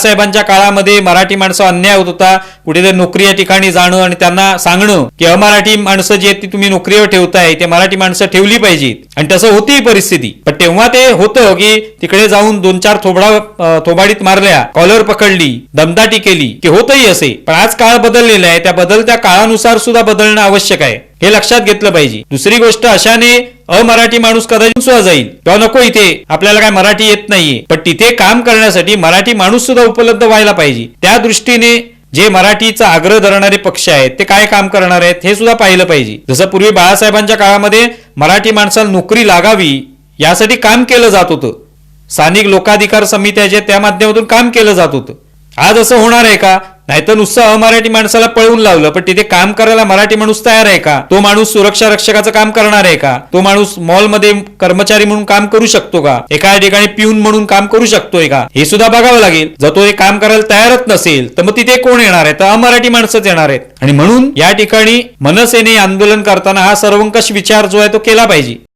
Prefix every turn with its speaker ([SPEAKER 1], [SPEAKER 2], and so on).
[SPEAKER 1] बाळासाहेबांच्या काळामध्ये मराठी माणसं अन्याय होत होता, कुठेतरी नोकरी या ठिकाणी जाणं आणि त्यांना सांगणं की अमराठी माणसं जी आहेत ती तुम्ही नोकरीवर ठेवताय, ते मराठी माणसं ठेवली पाहिजेत, आणि तसं होती परिस्थिती. पण तेव्हा ते होतं की तिकडे जाऊन 2-4 थोबाडीत मारल्या, कॉलर पकडली, दमदाटी केली की होतही असे. पण आज काळ बदललेला आहे, त्या बदलत्या काळानुसार सुद्धा बदलणं आवश्यक आहे, हे लक्षात घेतलं पाहिजे. दुसरी गोष्ट, अशाने अमराठी माणूस कदाचित सुद्धा जाईल किंवा नको, इथे आपल्याला काय मराठी येत नाहीये, पण तिथे काम करण्यासाठी मराठी माणूस सुद्धा उपलब्ध व्हायला पाहिजे. त्या दृष्टीने जे मराठीचा आग्रह धरणारे पक्ष आहेत ते काय काम करणार आहेत हे सुद्धा पाहिलं पाहिजे. जसं पूर्वी बाळासाहेबांच्या काळामध्ये मराठी माणसाला नोकरी लागावी यासाठी काम केलं जात होतं, स्थानिक लोकाधिकार समित्या ज्या त्या माध्यमातून काम केलं जात होतं. आज असं होणार आहे का? नाहीतर नुसतं अमराठी माणसाला पळवून लावलं, पण तिथे काम करायला मराठी माणूस तयार आहे का? तो माणूस सुरक्षा रक्षकाचं काम करणार आहे का? तो माणूस मॉलमध्ये कर्मचारी म्हणून काम करू शकतो का? एका ठिकाणी पिऊन म्हणून काम करू शकतोय का? हे सुद्धा बघावं लागेल. जर तो हे काम करायला तयारच नसेल तर मग तिथे कोण येणार आहे? तर अमराठी माणसंच येणार आहेत. आणि म्हणून या ठिकाणी मनसेने आंदोलन करताना हा सर्वंकष विचार जो आहे तो केला पाहिजे.